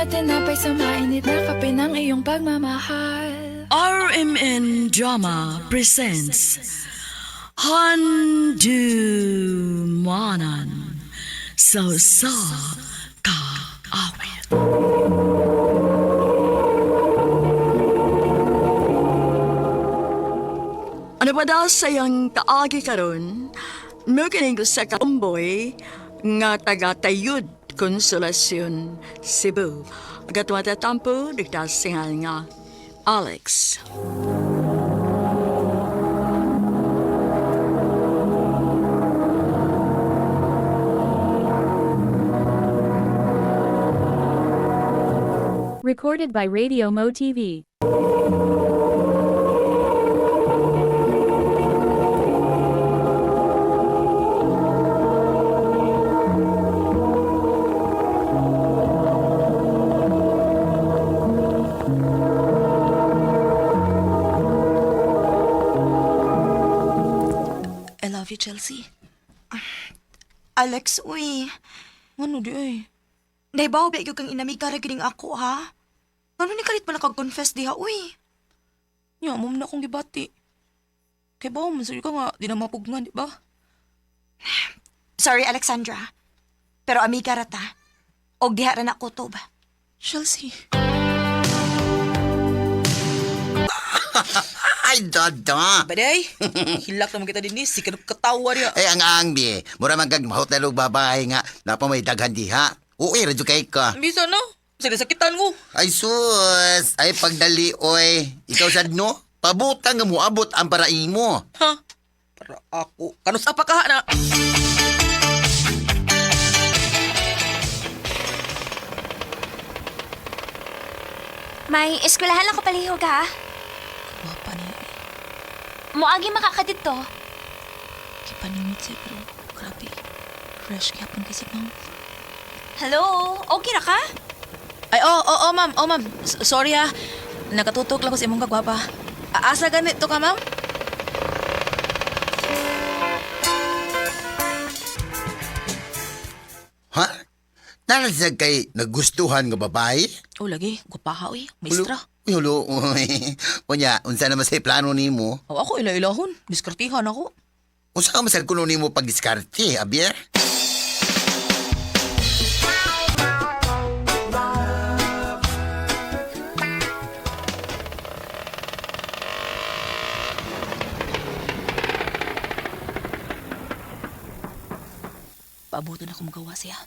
na tinapay sa mainit na kape ng iyong pagmamahal. RMN Drama presents Handumanan Sa Ka Awit. Ano ba daw sayang kaagi karon? Nukinig sa katumboy nga taga-tayud Konsolasyon, Cebu. Agatwata tampo, digtasingal nga Alex. Recorded by Radio Mo TV. I love you, Chelsea. Alex, uy. Ano di ay? Naibaw ba yung kang inamig ka gining ako, ha? Ano ni kalit pala kag-confess diha, uy? Nya, mom na akong gibati. Kay ba, masayo ka nga, di na mapugngan, di ba? Sorry, Alexandra. Pero amiga rata. Og diha ra na kutob. Chelsea. Ay, dada. Baday, hilak naman kita din ni, sikat katawa niya. Ay, ang bi. Mura man kag mahot na log babae nga. Napa may daghan diha. Uy, radyo kay ka. Bisa no? Sinasakitan ko. Ay, sus. Ay, pagdali, oy. Ikaw sad no? Pabutang nga mo abot ang paraing mo. Ha? Para ako. Kanus apa ka na? May eskwelahan lang ko palihog ha. Wapa niya. Muagi makakadit to. Kipanimit siya, pero grabe. Fresh kaya pang kasi, ma'am. Hello? Okay ra ka? Ay, oh, ma'am. Oh, ma'am. Sorry ha. Nakatutok lang ko sa imong kagwapa. Asa ganito ka, ma'am? Ha? Nalasag kay nagustuhan nga babae? Oh, lagi. Gupaha, oy. Maestra. Uy, hulo. Uy. Unya, unsa naman sa plano nimo? Oh, ako ila-ilahon. Diskartihan ako. Unsa ka masal kuno nimo pagdiskarte, abier? Paabutan ako magawa siya.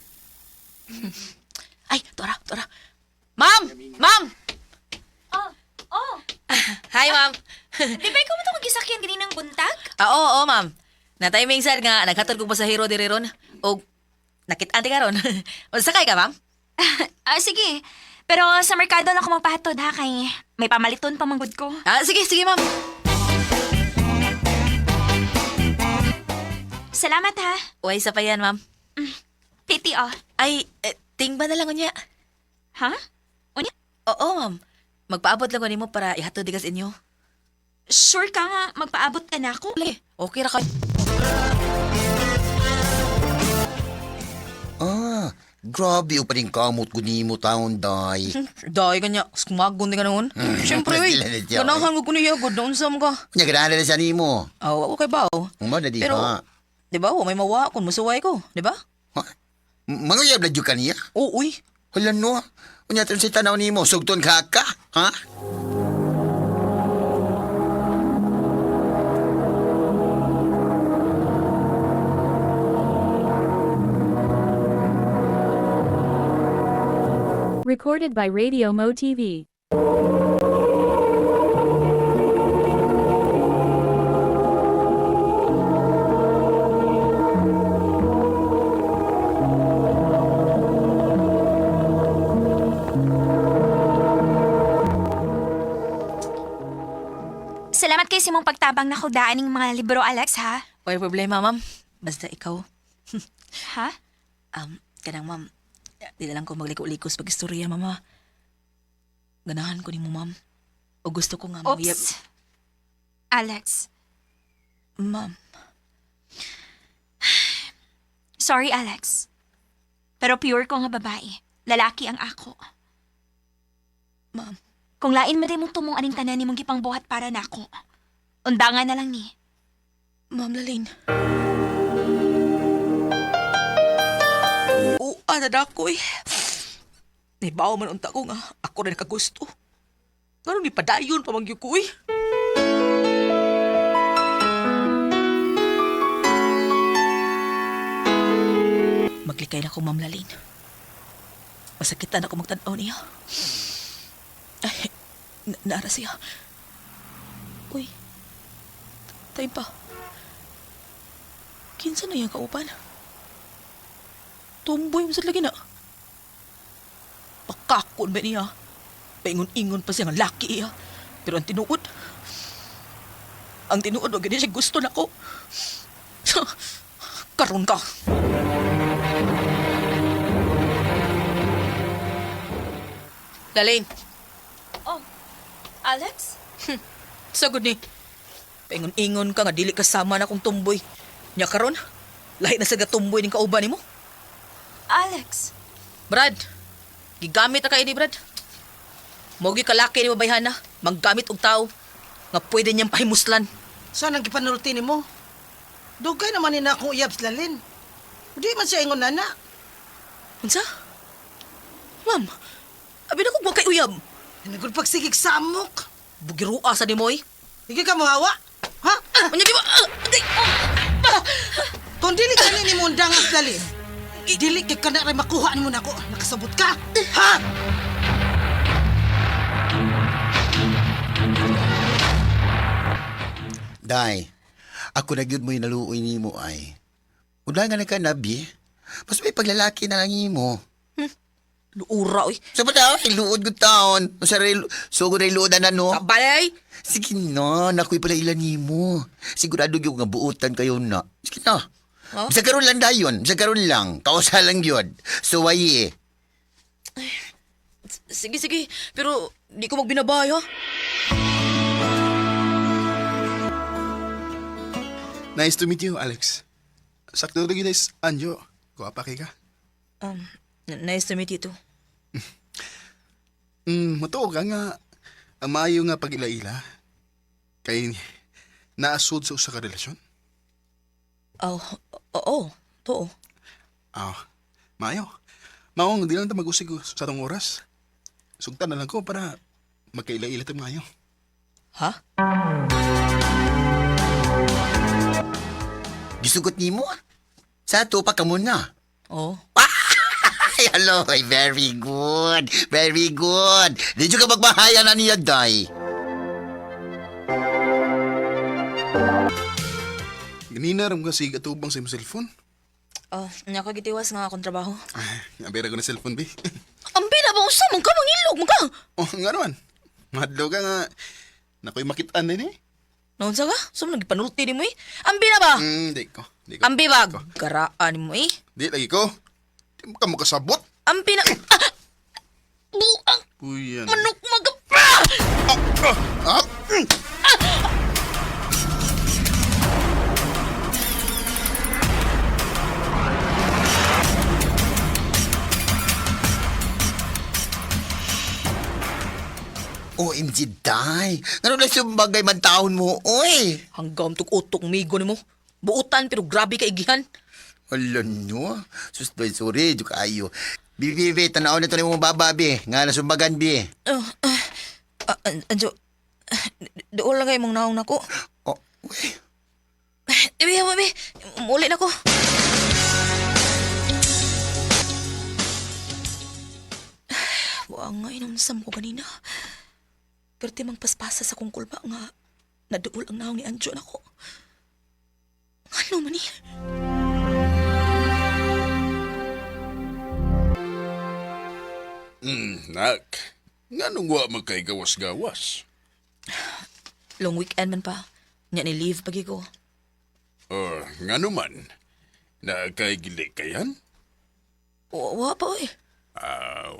Ay, tora. Ma'am! Ma'am! Oh. Hi, ma'am. Di ba ikaw mo itong gisakyan ganinang buntag? Oo, ma'am. Na-timing sad nga, naghatod ko pa sa hero diri ron. O, nakit-anti ka ron. O, sakay ka, ma'am? Sige. Pero sa merkado lang ako magpahatod ha, kay may pamaliton pa manggod ko. Sige, ma'am. Salamat ha. Uy, isa pa yan, ma'am. Titi oh. Ay, ting ba na lang niya? Ha? Unya? Oo, ma'am. Magpaabot lang ko nimo para ihatod di kas inyo. Sure ka nga magpaabot ka na ako? Lagi, okay ra ka. Ah, grabe o pa rin kamot ko nimo taon, day. Dahil kanya, kumagon di ka noon. Siyempre, uy. Sila na siya, Ganahan ko niya, good na unsam ka. Unya, ganahan na siya nimo. Oo, okay ba? Umar na di Pero, ha. di ba, may mawa kung musuway ko, di ba? Ha? Mga yab na dyo kaniya? Oo, uy. Wala no. Unya, taon si tanaw nimo, sugton ka ka, ha? Recorded by Radio Mo TV. Salamat kay Simong pagtabang na kudaan ng mga libro, Alex, ha? May problema, ma'am. Basta ikaw. Ha? Kanang, ma'am. Di na lang ko magliko-liko sa pag-istorya, mama. Ganahan ko ni mo, ma'am. O gusto ko nga, ma'am. Oops. Alex. Ma'am. Sorry, Alex. Pero pure ko nga babae. Lalaki ang ako. Ma'am. Kung lain man rin mong tumong aning tanan ni mong gipang buhat para nako. Undangan na lang ni. Ma'am Lalin. Oo, na dako eh. Nibaw man unta ko nga ako na nakagusto. Ngano ni padayon pamangyo ko eh. Maglikay na ko, Ma'am Lalin. Masakitan ako magtanaw niya. Ay, naara siya. Uy, tayo pa. Kinsa na yung kaupan? Tumboy mo sa lagi na. Pakakon ba niya? Paingon-ingon pa siya ng laki iya. Pero ang tinuod, wag ganyan siya gusto na ko. Karon ka. Lalin, Oh, Alex? sagod ni. Paingon-ingon ka nga dili kasama na kong tumboy. Nya karon, lahi na sa gatumboy ning kauban nimo. Alex? Brad, gigamit na kayo ni Brad. Mogi kalaki ni babayhana, maggamit og tao nga pwede niyang pahimuslan. Saan ang gipanulti ni mo? Dugay naman ni na akong uyab sa Lalin. Di man siya ingon nana. Unsa? Ma'am, abi na kog kay uyab. Nagul pagsigig sa amok. Bugirua sa ni moy. Hindi ka mo hawa? Ha? Unya di ba? Kung dili ka ni mo undang sa Lalin, dili ka na rin makuha ni mo na ako. Nakasabot ka? Ha? Day, ako na gyud mo inaluoy nimo ay. Udangan na ka nabi. Mas may paglalaki na lang nimo. Luura oy. Sa pala, iluod gud taon. Masari, sugod na iluodan na no. Kabalay. Sige na, nakoy pala ilan nimo. Sigurado gyud nga buutan kayo na. Sige na. Oh? Bisa karon lang dayon, bisa karon lang. Kausa lang gyud. So wayi. Sige, sige. Pero di ko magbinabay ha. Nice to meet you, Alex. Sakto rin guys, Anjo. Guwapa kay ka. Nice to meet you too. Matuo ka nga. Ang maayo nga pag-ila-ila. Kay naasod sa usa ka relasyon. Oh, oo. Too. Maayo. Maong, di lang ta mag-usig sa tong oras. Sugtan na lang ko para magkaila-ila tayo maayo. Ha? Gisugot nimo? Sa ato pa ka muna. Oo. Ay, hello. Ay, very good. Very good. Di ka magmahaya na niya, Day. Ganina ram kasi gatubang sa imong cellphone. Oh, nya ko gitiwas nga akong trabaho. Ay, abera ko na cellphone, be. Ang binabaw sa mong ka, mangilog mo ka. Oh, nga naman. Mahadlaw ka nga. Nakoy makitaan din eh. Naunsa ka? Saan nagpanulti ni mo eh? Ang binaba! Di ko. Ang bibag! Garaan mo eh. Di lagi ko. Di mo ka makasabot. Ang pina... Buang Puyan. manok magapa! OMG, Day. Ano na sumbagay man taon mo, oy? Hanggang tuk-utok migo ni mo. Buutan pero grabe ka igihan. Wala nyo. Susdoy, sorry, di kayo. Bibi, tanaw na ito na yung bababi. Nga nasumbagan, bi. Anjo, doon lang kayo mong naong nako. Oh, uy. Ibi, muli na ko. Buang nga inamsam ko kanina. Pero timang paspasa sa kong kulba nga naduol ang naong ni Anjo na ko. Ano man eh? Nak, nga nung wa magkay gawas-gawas. Long weekend man pa. Nya ni leave pagi ko. Nga naman, na kay gili kayan? Wa pa eh. Aw.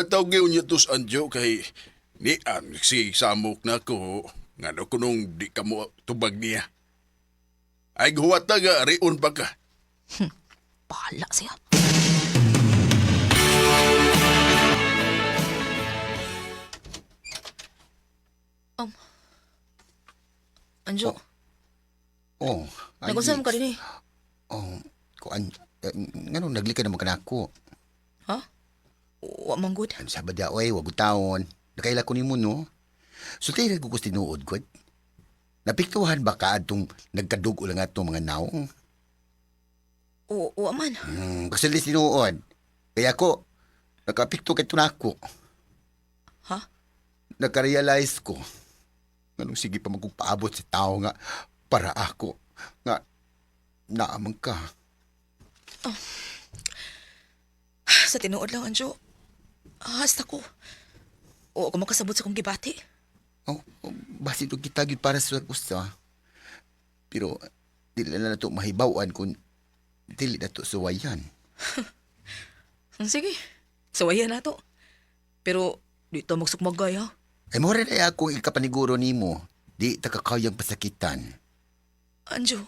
Tawag yun niya tos Anjo kay ni si samok na ko nga no kunong di ka mo tubag niya. Ay guwat na nga, riun pa ka. Bahala siya. Anjo, Oh, nagunsa mo ka din eh. Oh, kuan, ngano naglika naman ka na ako. Ha? Wa man good. Ano sa badya, oy, wag utaon. Nakaila ko ni mo, no? So, tayo nagkukos tinuod ko. Napiktuhan ba ka atong nagkadugo lang atong mga naong? Wa man. Kasi lis tinuod. Kaya ko, nakapikto kay tunako. Ha? Nakarealize ko. Anong sige pa magpaabot sa tao nga para ako. Nga, naamang ka. Sa tinuod lang, Anjo. Hasta ko. O ako makasabot sa kong gibati. Oh, basi ito kita gyud para sa usa. Pero, dili na to mahibawan kung dili na to suwayan. Sige, sawayan na to. Pero, di to magsukmagay ha. Ay mo rin ay akong ikapaniguro nimo. Di takakayang pasakitan. Anjo,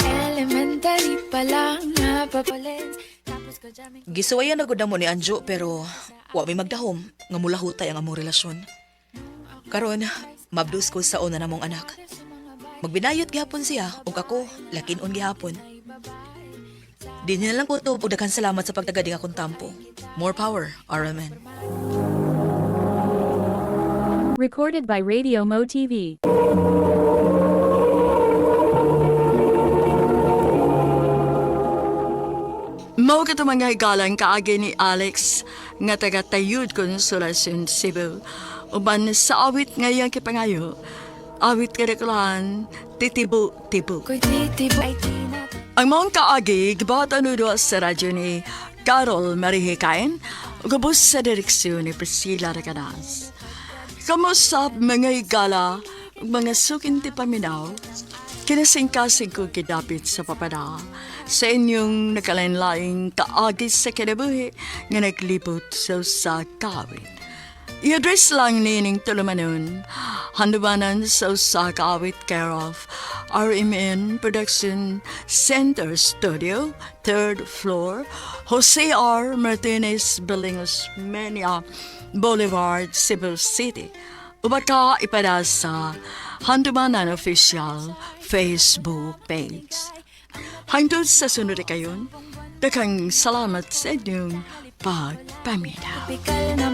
Elementary pa lang napapalin. Tapos ko jamming. gisuwayan na gud mo ni Anjo pero wa may magdahom nga mula hutay ang among relasyon. Karon, mabdus ko sa una namong anak. Magbinayot gihapon siya ug ako lakin-on gihapon. Di niya lang ko ug daghang salamat sa pagtagading akong tampo. More power, RMN. Recorded by Radio Mo TV. Mao ka mga higalang kaagi ni Alex nga taga-Tayud Konsolasyon Cebu. Uban sa awit ngayang kipangayo, awit kadaklan, titibo-tibo. Ko'y titibo ay tinat. Ang mga kaagi, gibatan nudo sa radyo ni Carol Marihikain, gabos sa direksyon ni Priscilla Recanas. Kamusap mga higala, mga sukinti paminaw, kinasingkasing ko kidapit sa papada sa inyong nakalain-laing kaagis sa kinabuhi nga naglibot sa kawit. I-address lang nining tulumanon, handumanan sa usa kawit care of RMN Production Center Studio, 3rd floor, Jose R. Martinez Building, Osmeña Boulevard, Cebu City. Ubaka ipada sa Handumanan Official Facebook page. Hangtod sa sunod kayon, daghang salamat sa inyong pagpamilya. Pikal na